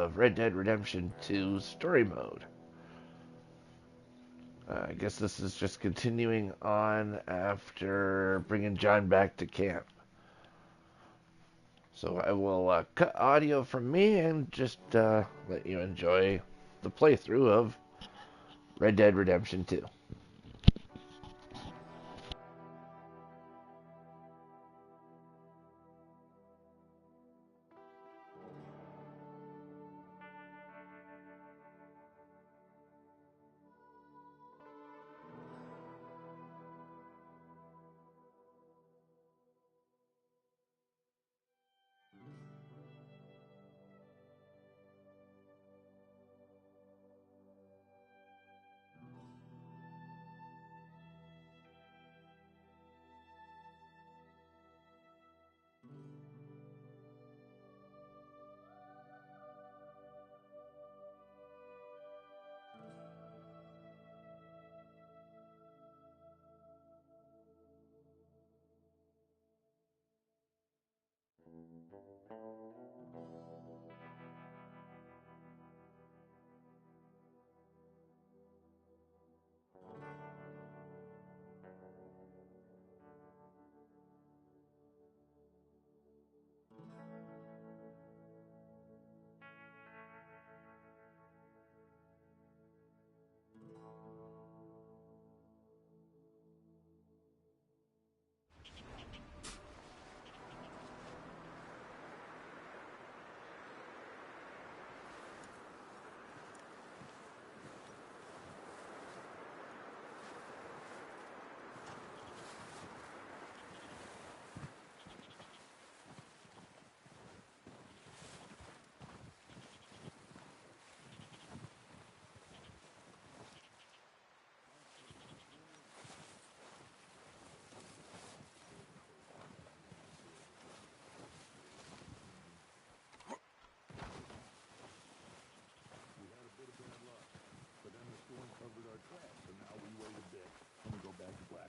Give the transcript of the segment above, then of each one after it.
of Red Dead Redemption 2 story mode. I guess this is just continuing on after bringing John back to camp. So I will cut audio from me and just let you enjoy the playthrough of Red Dead Redemption 2.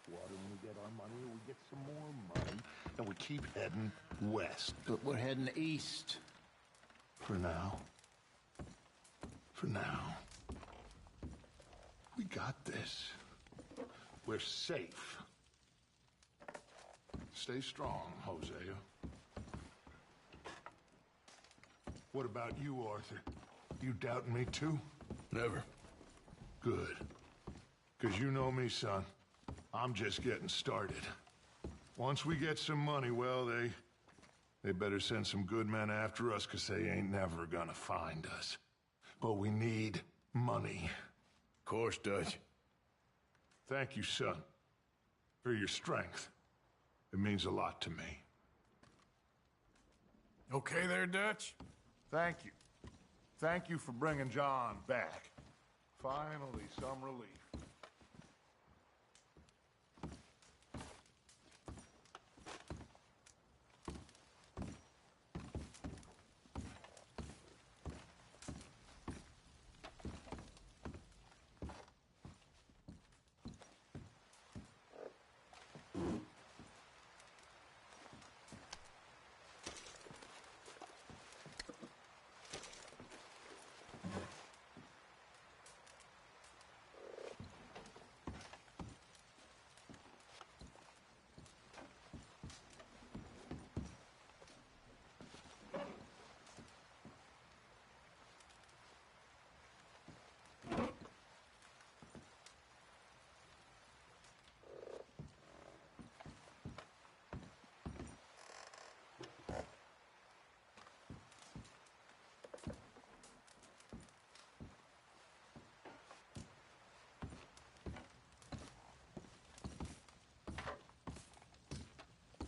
When we get our money, we get some more money, and we keep heading west. But we're heading east. For now. For now. We got this. We're safe. Stay strong, Hosea. What about you, Arthur? You doubting me too? Never. Good. 'Cause you know me, son. I'm just getting started. Once we get some money, well, they better send some good men after us, 'cause they ain't never gonna find us. But we need money. Of course, Dutch. Thank you, son, for your strength. It means a lot to me. Okay there, Dutch? Thank you. Thank you for bringing John back. Finally, some relief.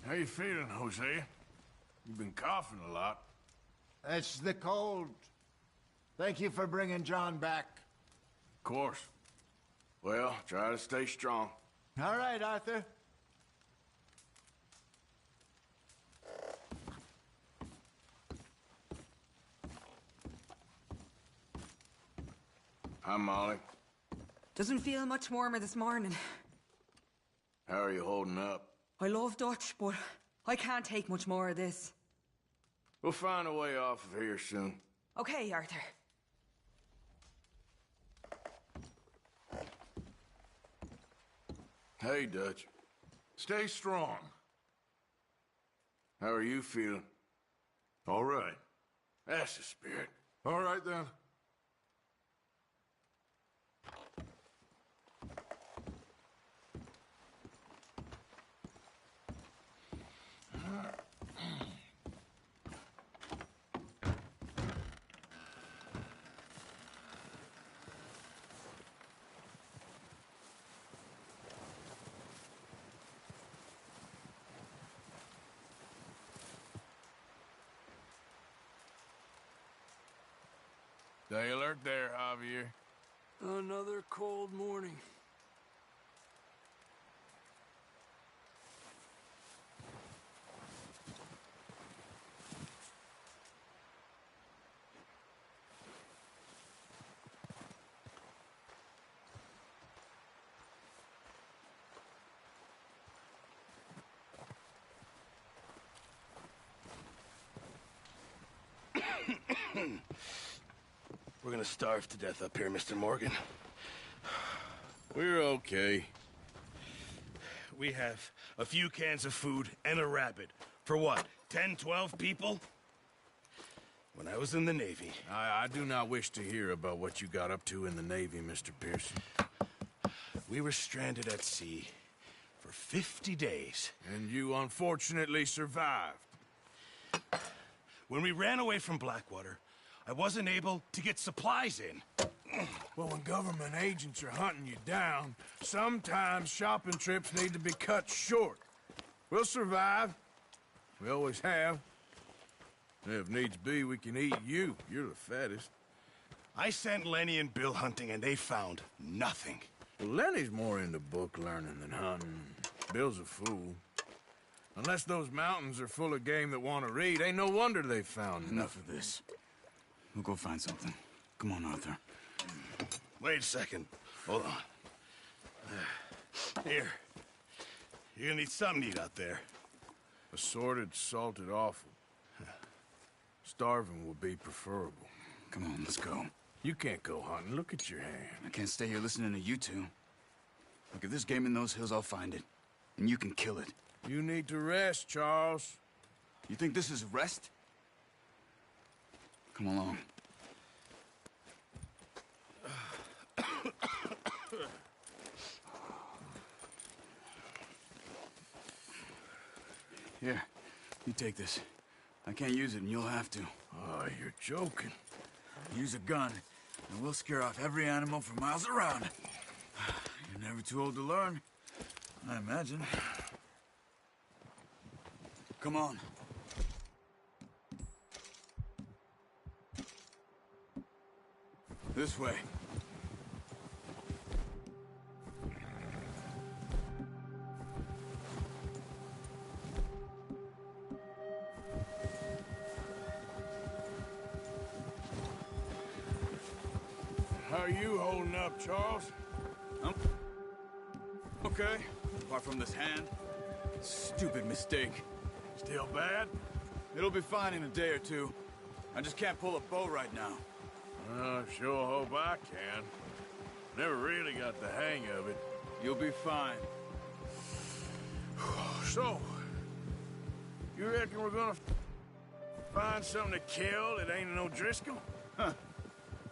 How you feeling, Jose? You've been coughing a lot. It's the cold. Thank you for bringing John back. Of course. Well, try to stay strong. All right, Arthur. Hi, Molly. Doesn't feel much warmer this morning. How are you holding up? I love Dutch, but I can't take much more of this. We'll find a way off of here soon. Okay, Arthur. Hey, Dutch. Stay strong. How are you feeling? All right. That's the spirit. All right, then. Stay alert there, Javier. Another cold morning. We're gonna starve to death up here, Mr. Morgan. We're okay. We have a few cans of food and a rabbit. For what, 10, 12 people? When I was in the Navy... I do not wish to hear about what you got up to in the Navy, Mr. Pearson. We were stranded at sea for 50 days. And you unfortunately survived. When we ran away from Blackwater, I wasn't able to get supplies in. Well, when government agents are hunting you down, sometimes shopping trips need to be cut short. We'll survive. We always have. And if needs be, we can eat you. You're the fattest. I sent Lenny and Bill hunting, and they found nothing. Well, Lenny's more into book learning than hunting. Bill's a fool. Unless those mountains are full of game that want to read, ain't no wonder they found Enough of this. We'll go find something. Come on, Arthur. Wait a second. Hold on. Here. You're gonna need something to eat out there. Assorted, salted offal. Starving would be preferable. Come on, let's go. You can't go hunting. Look at your hand. I can't stay here listening to you two. Look, if there's game in those hills, I'll find it. And you can kill it. You need to rest, Charles. You think this is rest? Come along. Here, you take this. I can't use it, and you'll have to. Oh, you're joking. Use a gun, and we'll scare off every animal for miles around. You're never too old to learn, I imagine. Come on. This way. How are you holding up, Charles? Okay, apart from this hand. Stupid mistake. Still bad? It'll be fine in a day or two. I just can't pull a bow right now. Sure hope I can. Never really got the hang of it. You'll be fine. So, you reckon we're gonna find something to kill that ain't no Driscoll?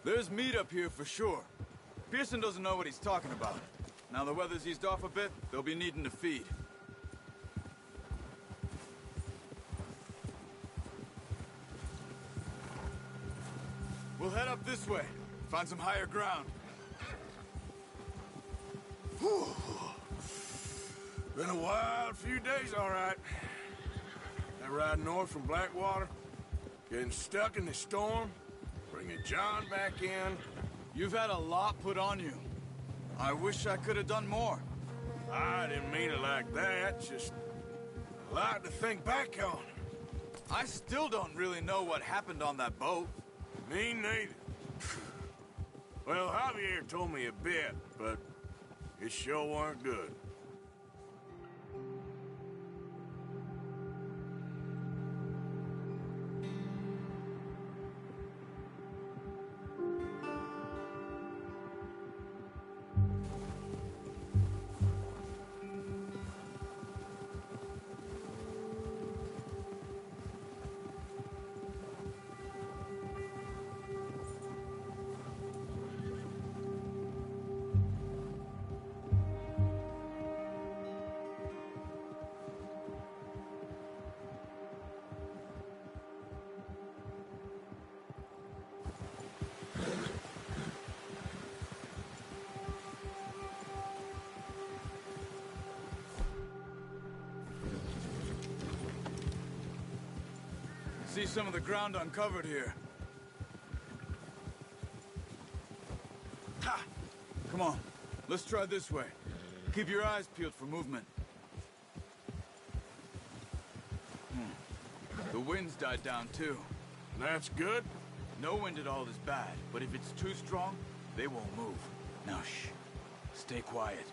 There's meat up here for sure. Pearson doesn't know what he's talking about. Now the weather's eased off a bit, they'll be needing to feed. We'll head up this way. Find some higher ground. Whew. Been a wild few days, all right. That ride north from Blackwater, getting stuck in the storm, bringing John back in. You've had a lot put on you. I wish I could have done more. I didn't mean it like that, just a lot to think back on. I still don't really know what happened on that boat. Me neither. Well, Javier told me a bit, but it sure weren't good. see some of the ground uncovered here. Ha! Come on, let's try this way. Keep your eyes peeled for movement. The wind's died down too. That's good. No wind at all is bad, but if it's too strong, they won't move. Now shh. Stay quiet.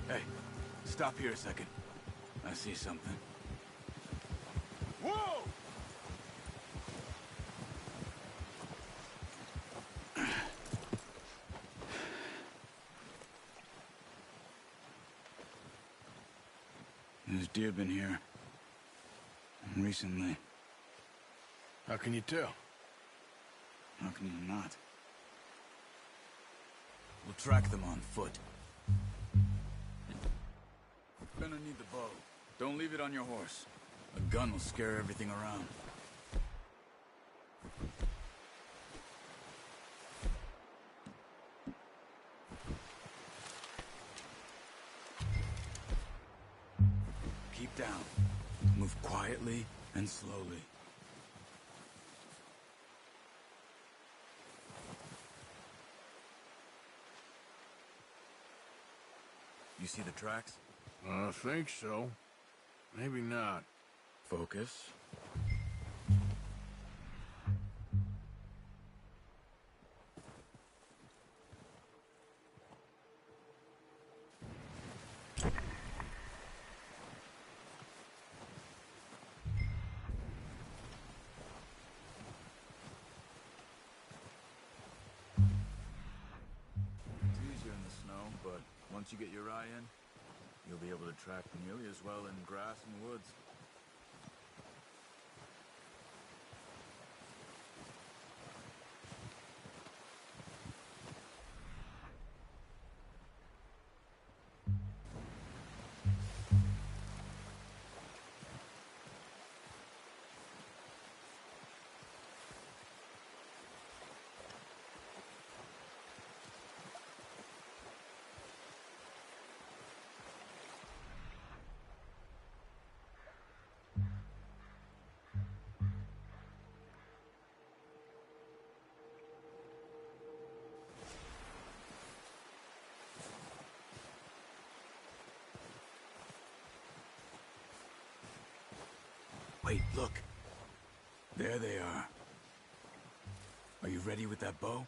Hey, stop here a second. I see something. Whoa! There's deer been here. Recently. How can you tell? How can you not? We'll track them on foot. Gonna need the bow. Don't leave it on your horse. A gun will scare everything around. Keep down. Move quietly and slowly. You see the tracks? I think so. Maybe not. Focus. It's easier in the snow, but once you get your eye in, you'll be able to track nearly as well in grass and woods. Wait, look. There they are. Are you ready with that bow?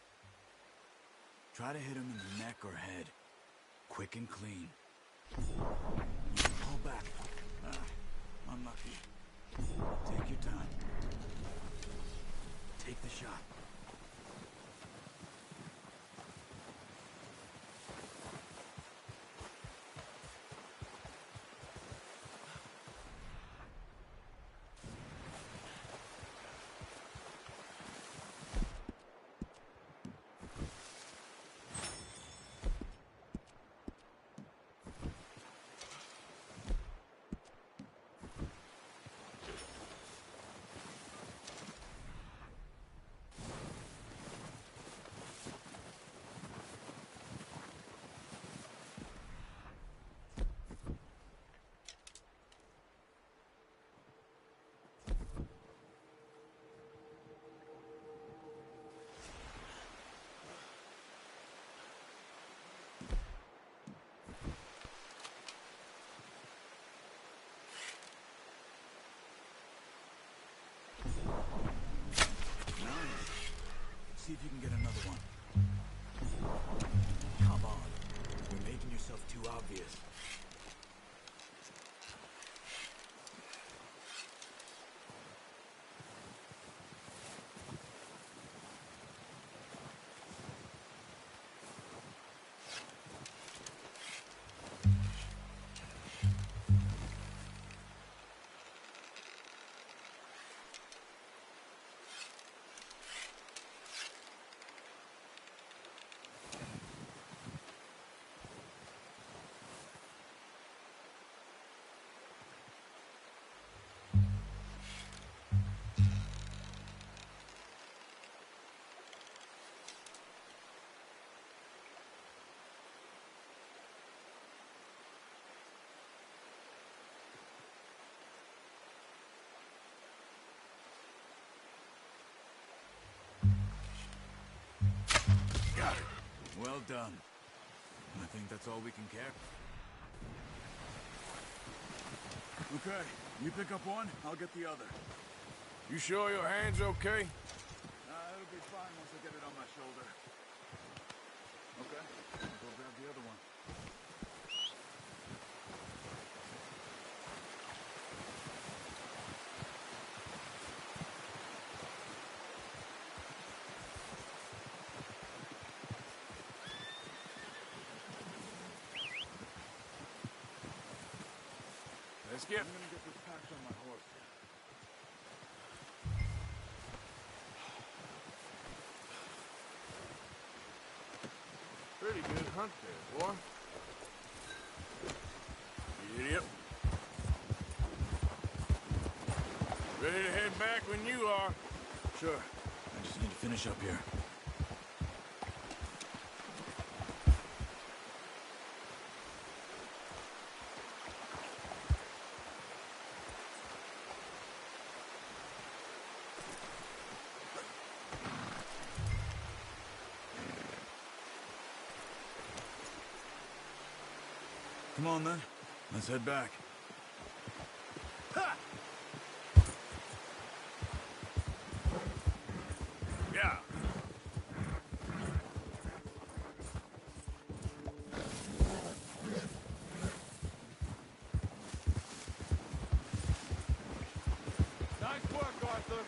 Try to hit him in the neck or head. Quick and clean. You can pull back. Unlucky. Take your time. Take the shot. See if you can get another one. Come on. You're making yourself too obvious. Got it. Well done. I think that's all we can care. Okay, you pick up one, I'll get the other. You sure your hand's okay? It'll be fine once I get it on my shoulder. Okay, I'll go grab the other one. Let's get... I'm gonna get this packed on my horse. Pretty good hunt there, boy. Idiot. Ready to head back when you are. Sure. I just need to finish up here. Come on, then. Let's head back. Ha! Yeah. Nice work, Arthur.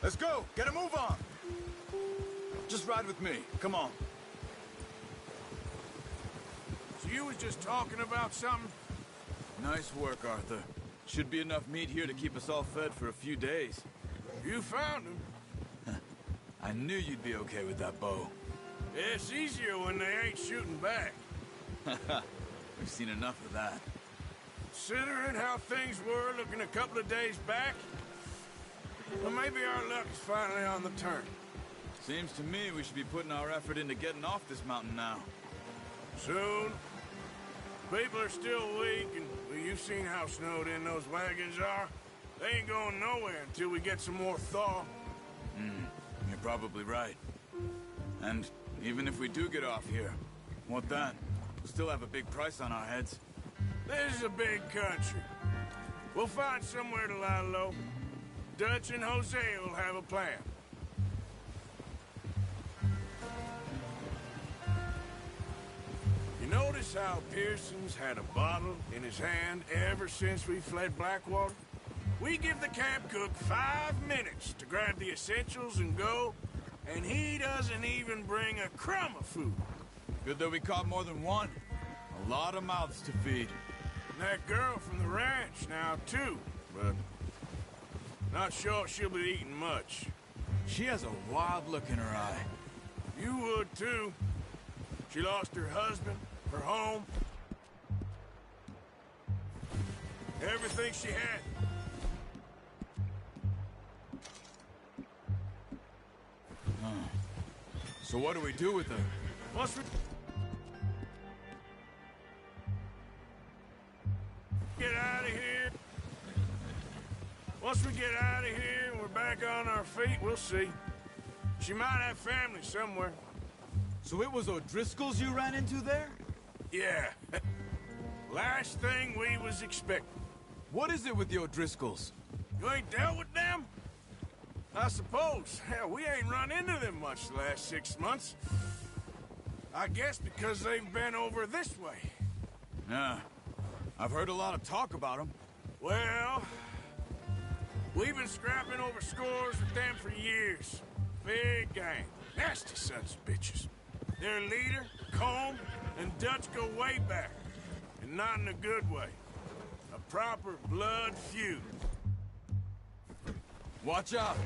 Let's go. Get a move on. Just ride with me. Come on. So you was just talking about something? Nice work, Arthur. Should be enough meat here to keep us all fed for a few days. You found him. I knew you'd be okay with that bow. It's easier when they ain't shooting back. We've seen enough of that. Considering how things were looking a couple of days back, well, maybe our luck is finally on the turn. Seems to me we should be putting our effort into getting off this mountain now. Soon. People are still weak, and well, you've seen how snowed in those wagons are. They ain't going nowhere until we get some more thaw. You're probably right. And even if we do get off here, what then? We'll still have a big price on our heads. This is a big country. We'll find somewhere to lie low. Dutch and Jose will have a plan. You notice how Pearson's had a bottle in his hand ever since we fled Blackwater? We give the camp cook 5 minutes to grab the essentials and go, and he doesn't even bring a crumb of food. Good that we caught more than one. A lot of mouths to feed. And that girl from the ranch now, too, but not sure she'll be eating much. She has a wild look in her eye. You would, too. She lost her husband, her home, everything she had. So what do we do with her? Once we get out of here, and we're back on our feet, we'll see. She might have family somewhere. So it was O'Driscoll's you ran into there? Yeah. Last thing we was expecting. What is it with the O'Driscolls? You ain't dealt with them? I suppose. Hell, we ain't run into them much the last 6 months. I guess because they've been over this way. Yeah. I've heard a lot of talk about them. Well, we've been scrapping over scores with them for years. Big gang. Nasty sons of bitches. Their leader, Combe, and Dutch go way back. And not in a good way. A proper blood feud. Watch out!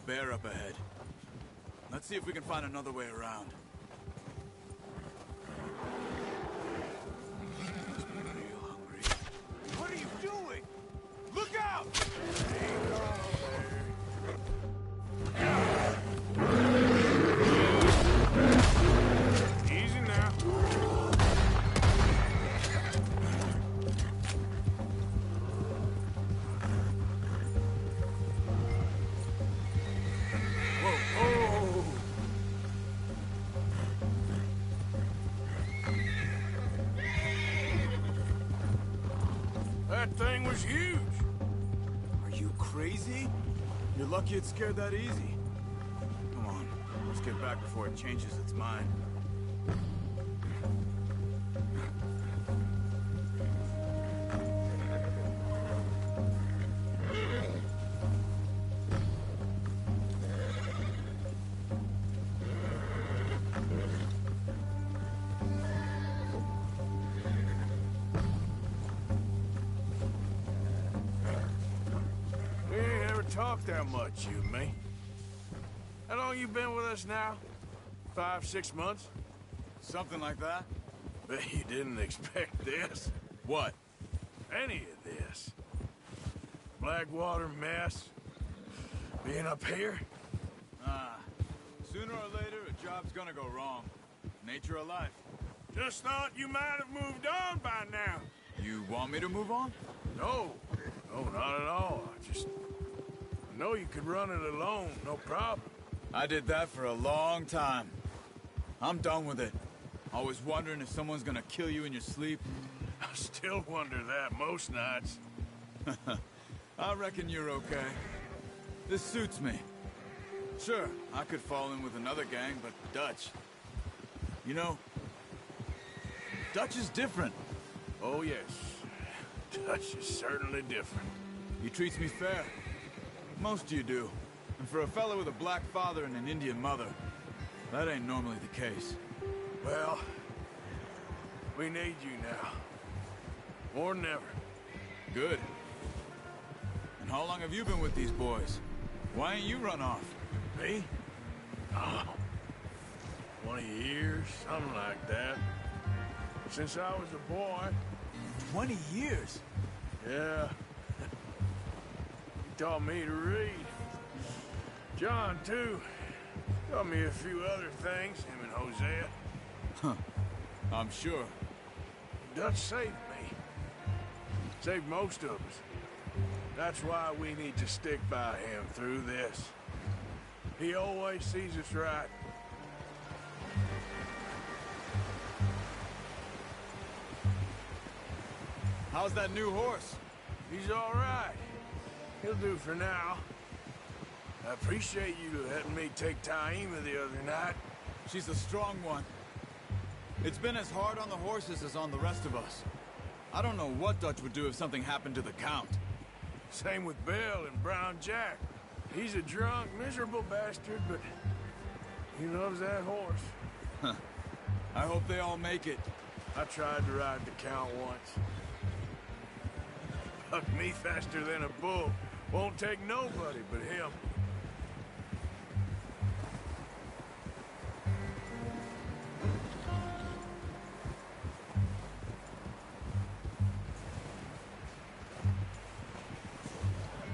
Bear up ahead. Let's see if we can find another way around. Must be real hungry. What are you doing? Look out! Easy now. Whoa, That thing was huge. Are you crazy? You're lucky it scared that easy. Come on, let's get back before it changes its mind. We ain't ever talked that much, you and me. How long you been with us now? 5, 6 months? Something like that? Bet you didn't expect this. What? Any of this. Blackwater mess. Being up here? Sooner or later, a job's gonna go wrong. Nature of life. Just thought you might have moved on by now. You want me to move on? No. No, not at all. I just know you could run it alone, no problem. I did that for a long time. I'm done with it. Always wondering if someone's gonna kill you in your sleep. I still wonder that most nights. I reckon you're okay. This suits me. Sure, I could fall in with another gang, but Dutch... You know, Dutch is different. Oh, yes. Dutch is certainly different. He treats me fair. Most of you do. And for a fellow with a black father and an Indian mother, that ain't normally the case. Well, we need you now. More than ever. Good. And how long have you been with these boys? Why ain't you run off? Me? Oh, 20 years, something like that. Since I was a boy. 20 years? Yeah. He taught me to read. John, too. Taught me a few other things, him and Hosea. Huh. I'm sure. Dutch saved me. Saved most of us. That's why we need to stick by him through this. He always sees us right. How's that new horse? He's all right. He'll do for now. I appreciate you letting me take Taima the other night. She's a strong one. It's been as hard on the horses as on the rest of us. I don't know what Dutch would do if something happened to the Count. Same with Bill and Brown Jack. He's a drunk, miserable bastard, but he loves that horse. Huh. I hope they all make it. I tried to ride the Count once. Bucked me faster than a bull. Won't take nobody but him.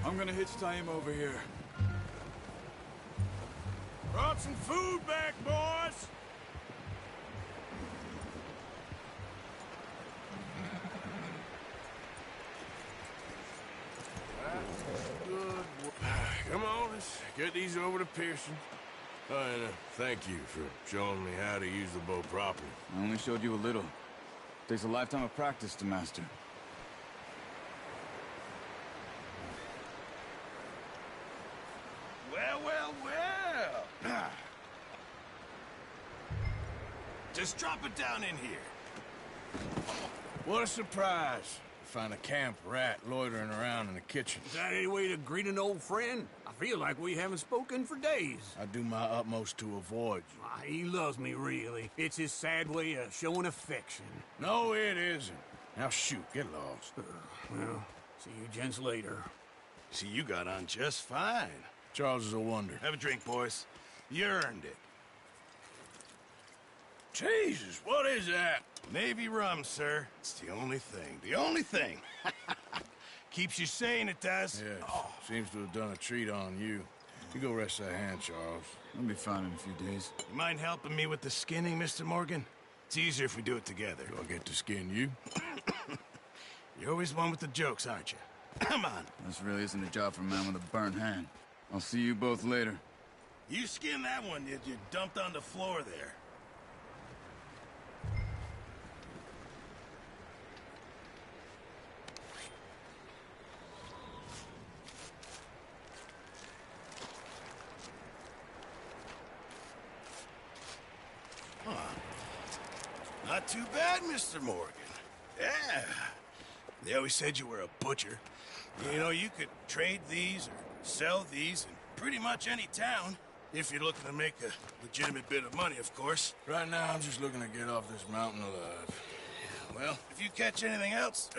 I'm gonna hitch Taima over here. Brought some food back, boys! That's good. Come on, let's get these over to Pearson. Oh, and thank you for showing me how to use the bow properly. I only showed you a little. Takes a lifetime of practice to master. Well, well, well. Just drop it down in here. What a surprise. Find a camp rat loitering around in the kitchen. Is that any way to greet an old friend? I feel like we haven't spoken for days. I do my utmost to avoid you. He loves me, really. It's his sad way of showing affection. No, it isn't. Now shoot, get lost. Well, see you gents later. See, you got on just fine. Charles is a wonder. Have a drink, boys. You earned it. Jesus, what is that? Navy rum, sir. It's the only thing. The only thing. Keeps you sane, it does. Yes, seems to have done a treat on you. You go rest that hand, Charles. I'll be fine in a few days. You mind helping me with the skinning, Mr. Morgan? It's easier if we do it together. Do I get to skin you? You're always one with the jokes, aren't you? Come on. This really isn't a job for a man with a burnt hand. I'll see you both later. You skinned that one you dumped on the floor there. Not too bad, Mr. Morgan. Yeah. They always said you were a butcher. You know, you could trade these or sell these in pretty much any town. If you're looking to make a legitimate bit of money, of course. Right now, I'm just looking to get off this mountain alive. Well, if you catch anything else,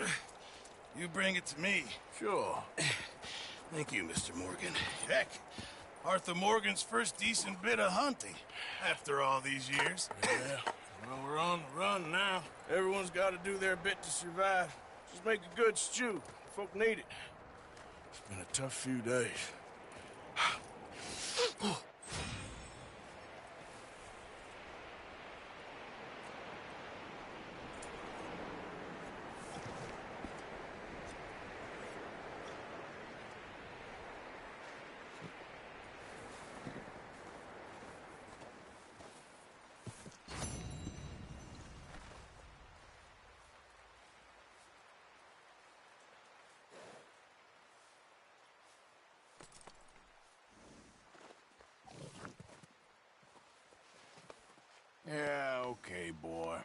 you bring it to me. Sure. Thank you, Mr. Morgan. Heck, Arthur Morgan's first decent bit of hunting after all these years. Yeah. Well, we're on the run now. Everyone's got to do their bit to survive. Just make a good stew. Folk need it. It's been a tough few days. Yeah, okay, boy.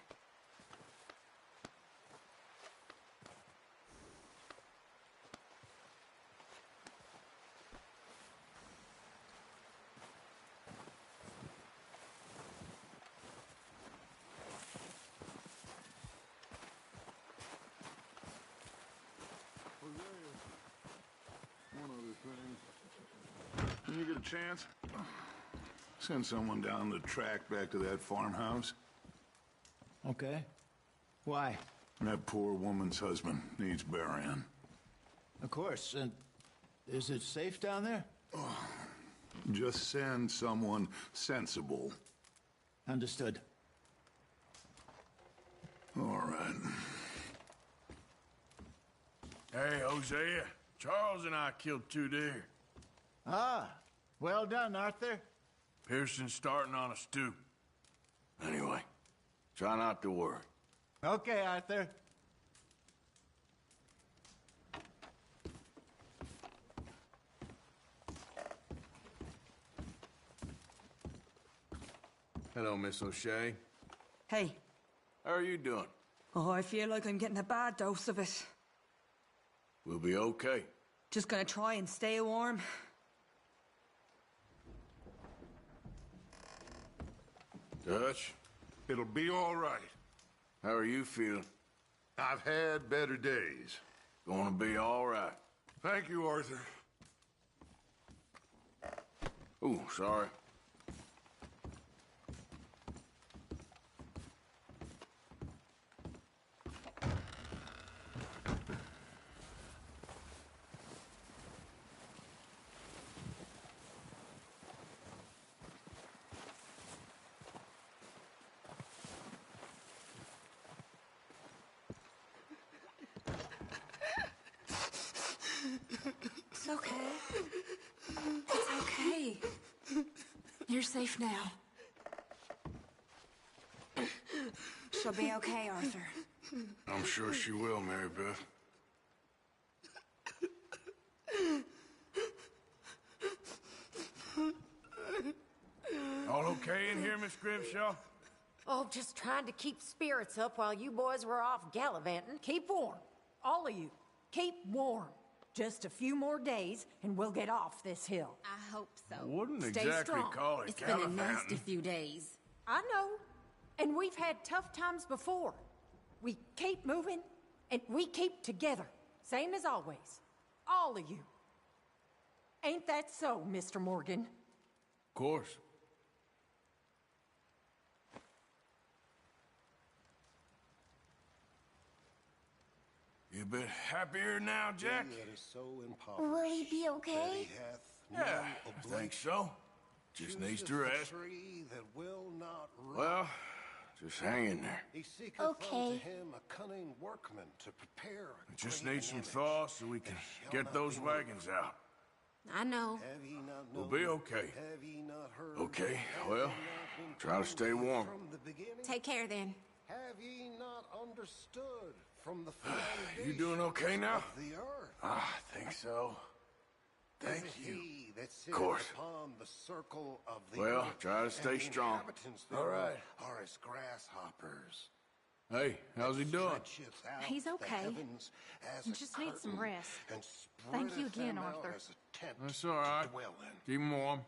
One other thing. When you get a chance, send someone down the track back to that farmhouse. Okay. Why? That poor woman's husband needs burying. Of course. And is it safe down there? Just send someone sensible. Understood. All right. Hey, Hosea. Charles and I killed 2 deer. Ah, well done, Arthur. Pearson's starting on a stew. Anyway, try not to worry. Okay, Arthur. Hello, Miss O'Shea. Hey. How are you doing? Oh, I feel like I'm getting a bad dose of it. We'll be okay. Just gonna try and stay warm. Dutch, It'll be all right. how are you feeling? I've had better days. Gonna be all right. Thank you, Arthur. Ooh, sorry. It's okay. It's okay. You're safe now. She'll be okay, Arthur. I'm sure she will, Mary Beth. All okay in here, Miss Grimshaw? Oh, just trying to keep spirits up while you boys were off gallivanting. Keep warm. All of you. Keep warm. Just a few more days, and we'll get off this hill. I hope so. I wouldn't Stay exactly strong. call it It's been a nasty gallivanting. few days. I know. And we've had tough times before. We keep moving, and we keep together. Same as always. All of you. Ain't that so, Mr. Morgan? Of course. You a bit happier now, Jack? Will he be okay? Yeah, I think so. Just needs to rest. Well, just hang in there. Okay. We just need some thaw so we can get those wagons out. I know. We'll be okay. Okay, well, try to stay warm. Take care then. Have ye not understood from the You doing okay now? the earth? I think so. Thank you. Of course. Upon the circle of the Well, earth, try to stay and the strong. inhabitants All thereof right. are as grasshoppers. Hey, how's he doing? Stretcheth out He's the okay. heavens as He a just needs some curtain, rest. and Thank you spreadeth again, them out Arthur. as a tent That's all right. to dwell in. Keep him warm.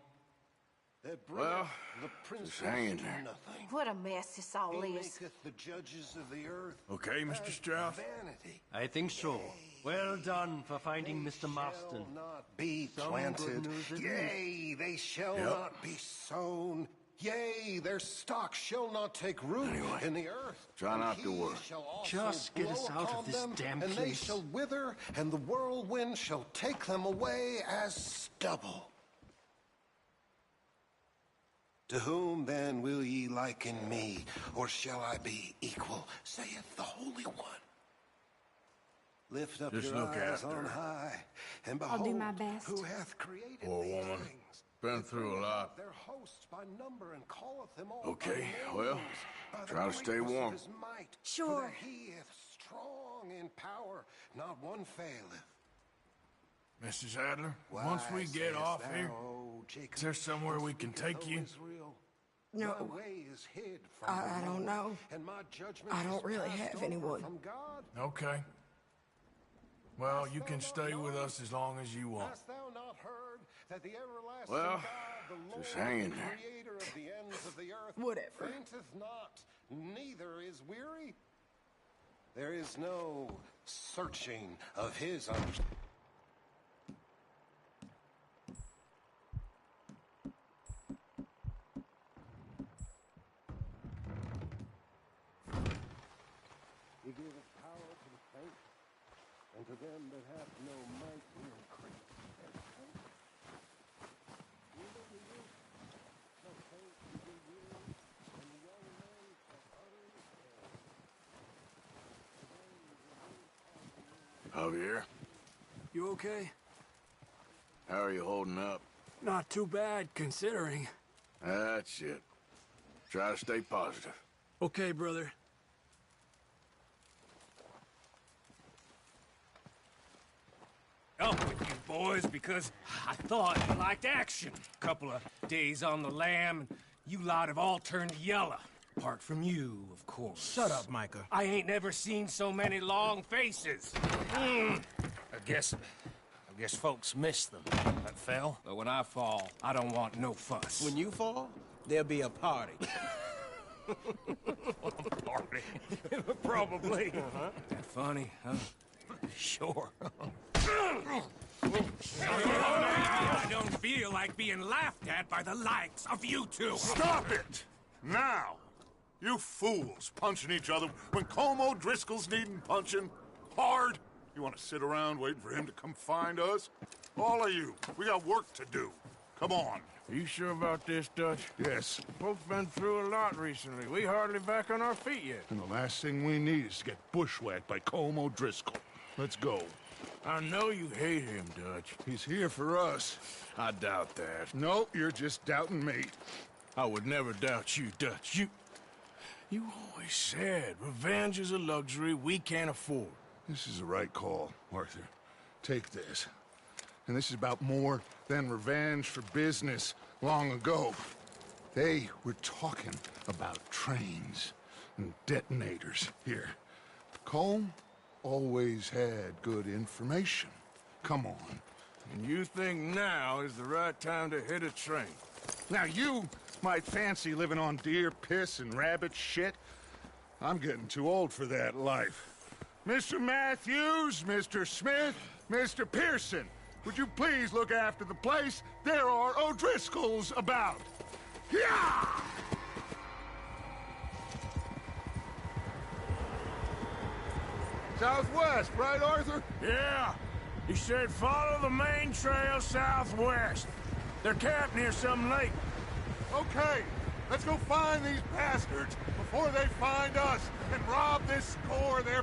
That Well, the princes hanging do there. nothing. What a mess this all He is. maketh the judges of the earth Okay, Mr. Strauss? vanity. I think so. Well done for finding Mr. Marston. Shall not be Some planted. good news at Yea, they shall Yep. not be sown. Yea, their stock shall not take root in the earth. Try And not to he worry. shall also Just get us blow out of upon this them, damn and they place. shall wither, and the whirlwind shall take them away as stubble. To whom then will ye liken me, or shall I be equal, saith the Holy One? Lift up Just your look eyes after on her. high, and I'll behold, do my best. who hath created Poor these woman. things. Been through a lot. Their hosts by number and calleth them all Okay, by well, names, by the try to stay greatness of warm. his might. Sure. For that he is strong in power, not one faileth. Mrs. Adler, Why once we get sayest off thou, here, O Jacob, is there somewhere we can speaketh, take O you? Israel? No. My way is hid from I the don't Lord, know. and my judgment I don't is really passed have over anyone. from God. Okay. Well, you can stay with us as long as you want. Hast thou not heard that the everlasting Well, God, the just Lord, hanging the there. creator of the ends of the earth, Whatever. fainteth not, neither is weary? There is no searching of his understanding. He giveth power to the faint, and to them that have no might he increase their strength. Even the youth shall faint and be weary, and the young men shall utterly fail. Javier, You okay? how are you holding up? Not too bad, considering. That's it. Try to stay positive. Okay, brother. Up with you boys because I thought you liked action. Couple of days on the lam, and you lot have all turned yellow. Apart from you, of course. Shut up, Micah. I ain't never seen so many long faces. I guess folks miss them. That fell. But when I fall, I don't want no fuss. When you fall, there'll be a party. Party. Probably. That funny, huh? Sure. I don't feel like being laughed at by the likes of you two. Stop it! Now! You fools punching each other when Colm O'Driscoll's needing punching. Hard! You want to sit around waiting for him to come find us? All of you, we got work to do. Come on. Are you sure about this, Dutch? Yes. Folks been through a lot recently. We hardly back on our feet yet. And the last thing we need is to get bushwhacked by Colm O'Driscoll. Let's go. I know you hate him, Dutch. He's here for us. I doubt that. No, you're just doubting me. I would never doubt you, Dutch. You always said revenge is a luxury we can't afford. This is the right call, Arthur. Take this. And this is about more than revenge for business long ago. They were talking about trains and detonators here. Colm always had good information. Come on. And you think now is the right time to hit a train? Now you might fancy living on deer piss and rabbit shit. I'm getting too old for that life. Mr. Matthews, Mr. Smith, Mr. Pearson, would you please look after the place? There are O'Driscolls about. Yeah! Southwest, right, Arthur? Yeah. He said follow the main trail southwest. They're camped near some lake. Okay, let's go find these bastards before they find us and rob this store of their